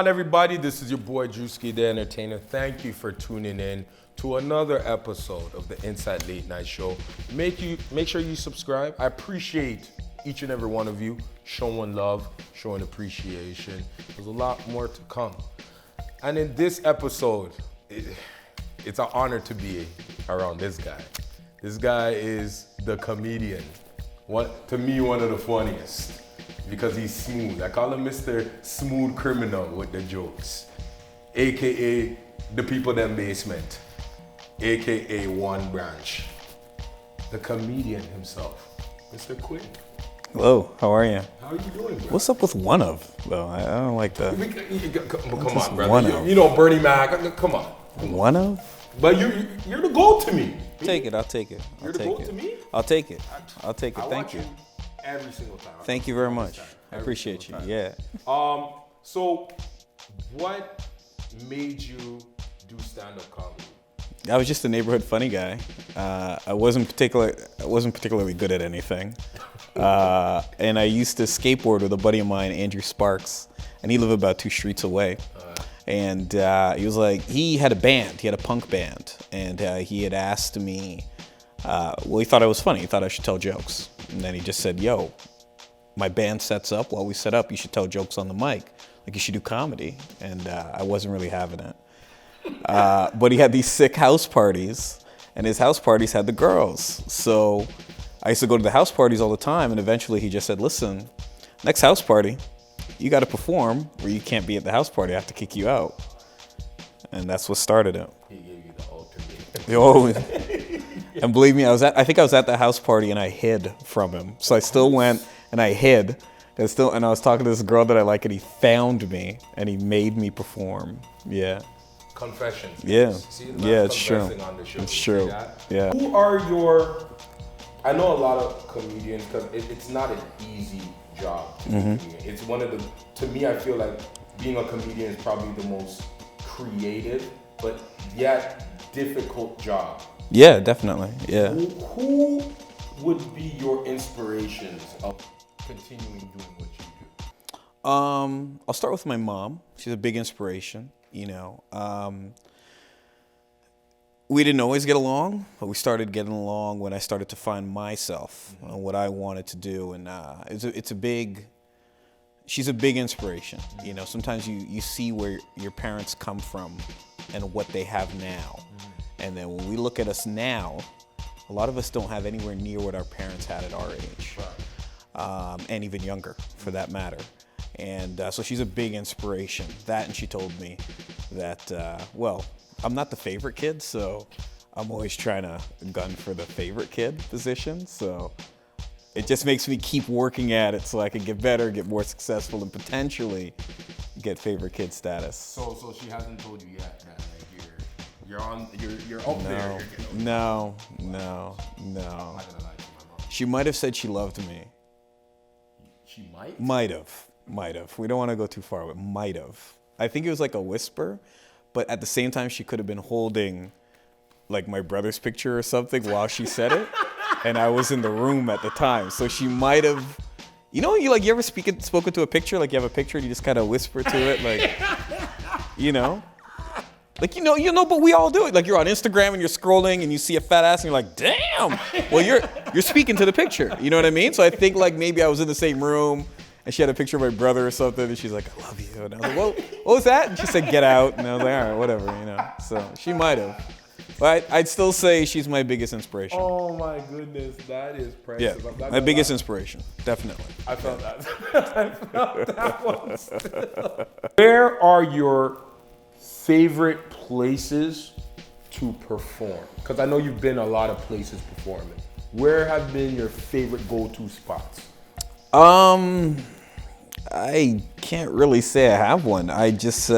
on, everybody? This is your boy Drewski the Entertainer. Thank you for tuning in to another episode of the InCite Late Night Show. Make sure you subscribe. I appreciate each and every one of you showing love, showing appreciation. There's a lot more to come. And in this episode, it's an honor to be around this guy. This guy is the comedian. To me, one of the funniest. Because he's smooth. I call him Mr. Smooth Criminal with the jokes. AKA the people them basement. AKA One Branch. The comedian himself, Mr. Quinn. Hello, how are you? How are you doing, bro? What's up with one of, though? I don't like that. Come on, brother. You know Bernie Mac. Come on. One of? But you're the GOAT to me. I'll take it. You're the GOAT to me? I'll take it. Thank you. Every single time. Thank you very much. I appreciate you. Yeah. So what made you do stand-up comedy? I was just a neighborhood funny guy. I wasn't particularly good at anything. And I used to skateboard with a buddy of mine, Andrew Sparks, and he lived about 2 streets away. And he had a band. He had a punk band, and he had asked me. He thought I was funny. He thought I should tell jokes. And then he just said, yo, my band sets up. While we set up, you should tell jokes on the mic. Like, you should do comedy. And I wasn't really having it. But he had these sick house parties, and his house parties had the girls. So I used to go to the house parties all the time, and eventually he just said, listen, next house party, you got to perform, or you can't be at the house party. I have to kick you out. And that's what started it. He gave you the ultimate. And believe me, I think I was at the house party and I hid from him. So I still went and I hid. And I was talking to this girl that I like, and he found me and he made me perform. Yeah. Confessions. Yeah. See, it's true. It's true. Yeah. Who are your? I know a lot of comedians because it's not an easy job to be a comedian. It's one of the. To me, I feel like being a comedian is probably the most creative, but yet difficult job. Yeah, definitely. Yeah. Who would be your inspirations of continuing doing what you do? I'll start with my mom. She's a big inspiration. You know, we didn't always get along, but we started getting along when I started to find myself, what I wanted to do, and she's a big inspiration. You know, sometimes you see where your parents come from and what they have now. And then when we look at us now, a lot of us don't have anywhere near what our parents had at our age, and even younger, for that matter. And so she's a big inspiration. That, and she told me that, I'm not the favorite kid, so I'm always trying to gun for the favorite kid position. So it just makes me keep working at it so I can get better, get more successful, and potentially get favorite kid status. So she hasn't told you yet that you're up there. No. She might have said she loved me. She might? Might have. We don't want to go too far, but might have. I think it was like a whisper, but at the same time, she could have been holding like my brother's picture or something while she said it, and I was in the room at the time, so she might have. You know, you ever spoken to a picture, like you have a picture and you just kind of whisper to it, like, you know. Like, you know, but we all do it. Like, you're on Instagram and you're scrolling and you see a fat ass and you're like, damn. Well, you're speaking to the picture. You know what I mean? So I think like maybe I was in the same room and she had a picture of my brother or something and she's like, I love you. And I was like, well, what was that? And she said, get out. And I was like, all right, whatever, you know. So she might have. But I'd still say she's my biggest inspiration. Oh my goodness, that is precious. Yeah, my biggest inspiration, definitely. I felt that. I felt that one still. Where are your favorite places to perform? Because I know you've been a lot of places performing. Where have been your favorite go-to spots? I can't really say I have one. I just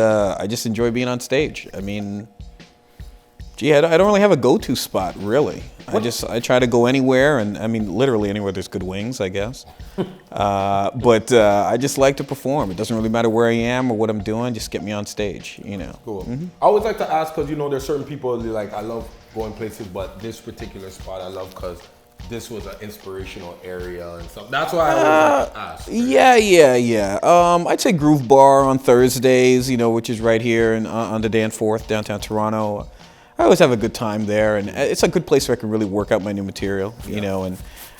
enjoy being on stage. I mean, I don't really have a go-to spot, really. I try to go anywhere, and I mean, literally anywhere there's good wings, I guess. But I just like to perform. It doesn't really matter where I am or what I'm doing. Just get me on stage, you know. Cool. Mm-hmm. I always like to ask because, you know, there's certain people that like, I love going places, but this particular spot I love because this was an inspirational area and stuff. That's why I always like to ask. Yeah. I'd say Groove Bar on Thursdays, which is right here on the Danforth, downtown Toronto. I always have a good time there, and it's a good place where I can really work out my new material, and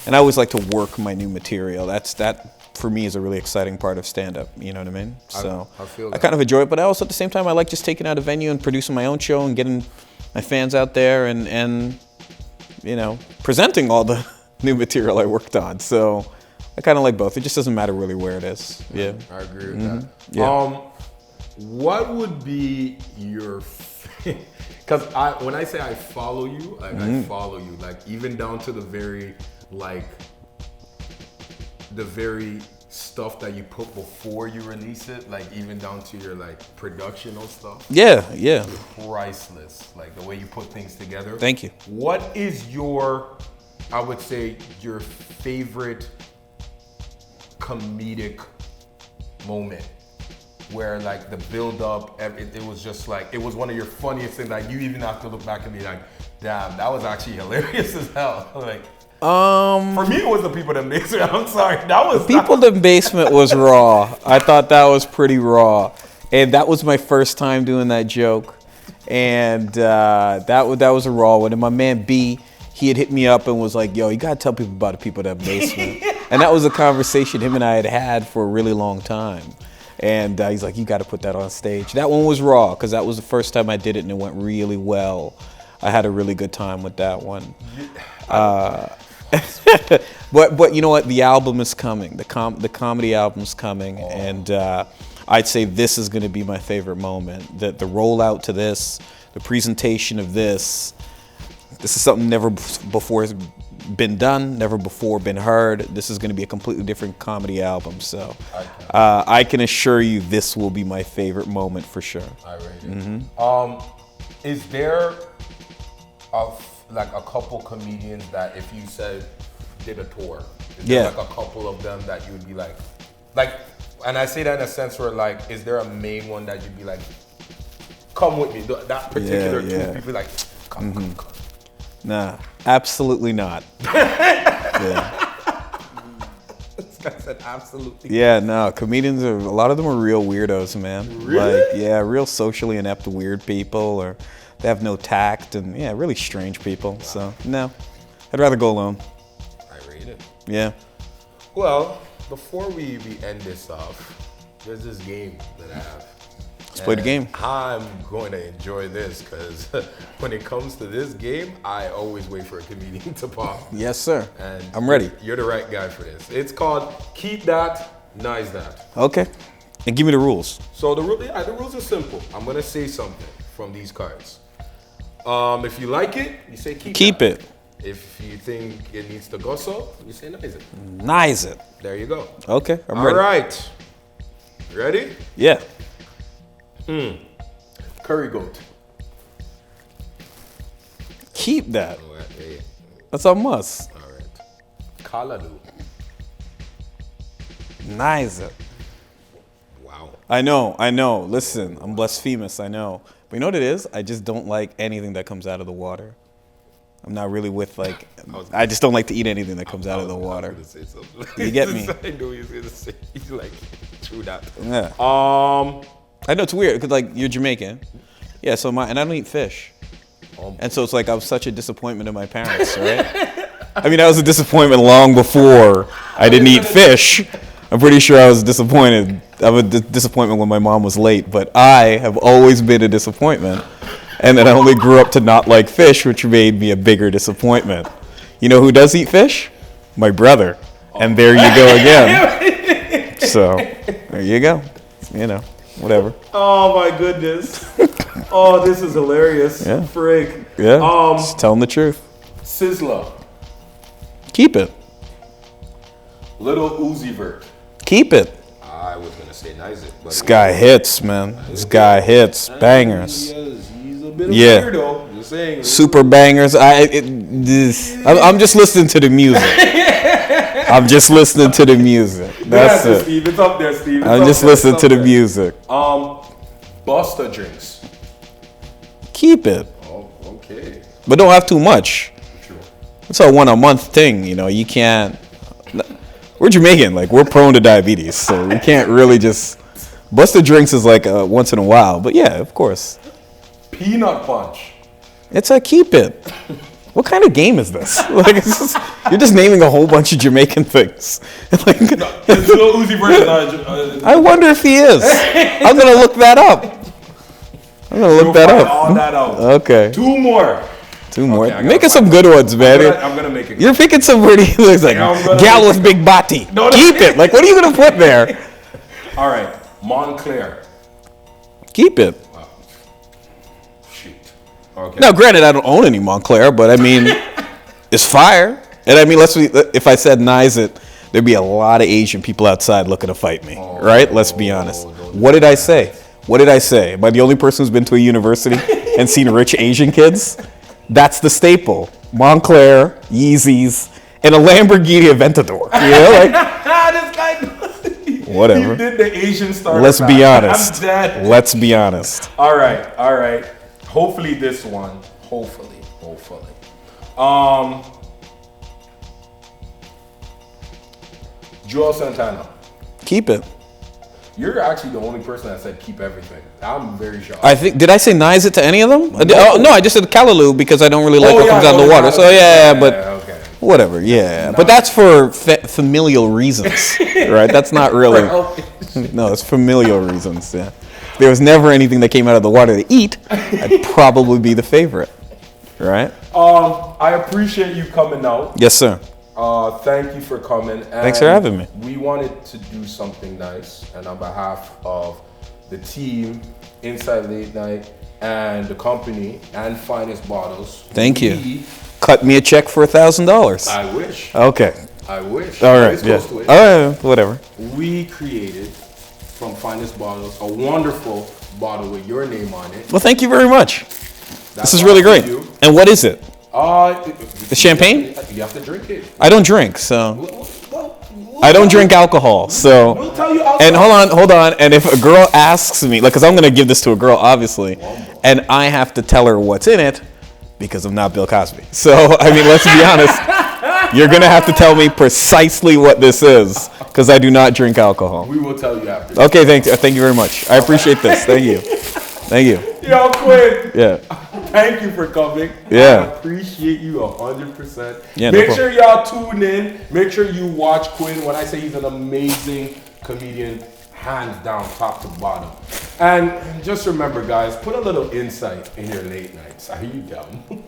I always like to work my new material. That for me is a really exciting part of stand-up, you know what I mean? So I feel I kind of enjoy it, but I also at the same time I like just taking out a venue and producing my own show and getting my fans out there and presenting all the new material I worked on. So I kind of like both. It just doesn't matter really where it is. Yeah. I agree with that. Yeah. What would be your, because when I say I follow you, like I follow you, like even down to the very stuff that you put before you release it, like even down to your productional stuff. Yeah. Priceless, like the way you put things together. Thank you. What is your favorite comedic moment where the build up, it was just it was one of your funniest things, you even have to look back and be like, damn, that was actually hilarious as hell. For me, it was the People in the Basement. I'm sorry, that was People in the Basement was raw. I thought that was pretty raw, and that was my first time doing that joke, and that was a raw one. And my man B, he had hit me up and was like, "Yo, you gotta tell people about the People in the Basement," and that was a conversation him and I had for a really long time. And he's like, "You got to put that on stage." That one was raw because that was the first time I did it, and it went really well. I had a really good time with that one. But you know what? The album is coming. The comedy album's coming, and I'd say this is going to be my favorite moment. The rollout to this, the presentation of this. This is something never before has been done, never before been heard. This is going to be a completely different comedy album. So I can assure you, this will be my favorite moment for sure. I rate it. Is there a couple comedians that if you said did a tour, is there a couple of them that you would be like, and I say that in a sense where is there a main one that you'd be like, come with me, that particular two people come. Nah, absolutely not. This guy said absolutely. Yeah, no, comedians a lot of them are real weirdos, man. Really? Real socially inept weird people, or they have no tact, and really strange people. Wow. So no, I'd rather go alone. I rate it. Yeah. Well, before we end this off, there's this game that I have. Let's play the game. I'm going to enjoy this because when it comes to this game, I always wait for a comedian to pop. Yes, sir. And I'm ready. You're the right guy for this. It's called Keep That, Nice That. Okay. And give me the rules. So the rules are simple. I'm going to say something from these cards. If you like it, you say keep it. If you think it needs to go so, you say nice it. Nice it. There you go. Okay, I'm ready. All right. Ready? Yeah. Curry goat. Keep that. All right, yeah. That's a must. All right. Callaloo. Nice it. Wow. I know. Listen, I'm blasphemous, I know. But you know what it is? I just don't like anything that comes out of the water. I'm not really with I just don't like to eat anything that comes out of the water. You get me? I knew he was gonna say. He's true that. Yeah. I know it's weird because you're Jamaican. Yeah. So and I don't eat fish, and so it's I was such a disappointment to my parents, right? I mean, I was a disappointment long before I didn't eat fish. I'm pretty sure I was disappointed. I was a disappointment when my mom was late, but I have always been a disappointment. And then I only grew up to not like fish, which made me a bigger disappointment. You know who does eat fish? My brother. And there you go again. So, there you go. Whatever. Oh my goodness. Oh, this is hilarious. Yeah. Frig. Yeah. Just tell them the truth. Sizzler. Keep it. Little Uzi Vert. Keep it. I was gonna say nice it, but this guy hits, man. This guy hits bangers. He's a bit of a weirdo. Just saying. Super bangers. I'm just listening to the music. I'm just listening to the music. That's it. Steve. It's up there, Steve. I'm just listening to the music. Buster drinks. Keep it. Oh, okay. But don't have too much. True. It's a one-a-month thing, you know. You can't. We're Jamaican, like we're prone to diabetes, so we can't really just. Busted drinks is like once in a while, but yeah, of course. Peanut punch. It's a keep it. What kind of game is this? Like, you're just naming a whole bunch of Jamaican things. Like, It's Lil Uzi versus. I wonder if he is. I'm gonna look that up. All that out. Okay. Two more. Okay, making some good ones, man. I'm gonna make it. You're picking some pretty. Looks like gal with big body. No, keep it. Like, what are you gonna put there? All right, Montclair. Keep it. Shoot. Okay. Now, granted, I don't own any Montclair, but I mean, it's fire. And I mean, if I said Nice it, there'd be a lot of Asian people outside looking to fight me, right? Let's be honest. What did I say? What did I say? Am I the only person who's been to a university and seen rich Asian kids? That's the staple. Montclair, Yeezys, and a Lamborghini Aventador. You know, like, This guy. whatever. You did the Asian starter. Let's be honest. I'm dead. Let's be honest. All right. Hopefully this one. Hopefully. Joel Santana. Keep it. You're actually the only person that said keep everything. I'm very shocked. I think. Did I say Nice it to any of them? No, I just said Callaloo because I don't really like what comes out of the water. So but okay. whatever. Yeah, but that's for familial reasons, right? That's not really. No, it's familial reasons. Yeah. If there was never anything that came out of the water to eat, I'd probably be the favorite, right? I appreciate you coming out. Yes, sir. Thank you for coming. And Thanks for having me. We wanted to do something nice, and on behalf of the team, InCite Late Night, and the company, and Finest Bottles. Thank you. Cut me a check for $1,000. I wish. Okay. I wish. All right. It's Yeah. close to it. All right. Whatever. We created from Finest Bottles a wonderful bottle with your name on it. Well, thank you very much. That's This is really all great. for you. And what is it? The champagne? You have to drink it. I don't drink, so Well, I don't drink alcohol. So. We'll tell you outside. And hold on. And if a girl asks me, like, because I'm gonna give this to a girl, obviously, and I have to tell her what's in it because I'm not Bill Cosby. So I mean, let's be honest. You're gonna have to tell me precisely what this is because I do not drink alcohol. We will tell you after. Okay, thank you very much. I appreciate this. Thank you. Yo, Quinn. Yeah. Thank you for coming. Yeah. I appreciate you 100%. Yeah, no Make problem. sure y'all tune in. Make sure you watch Quinn. When I say he's an amazing comedian, hands down, top to bottom. And just remember, guys, put a little insight in your late nights. Are you dumb?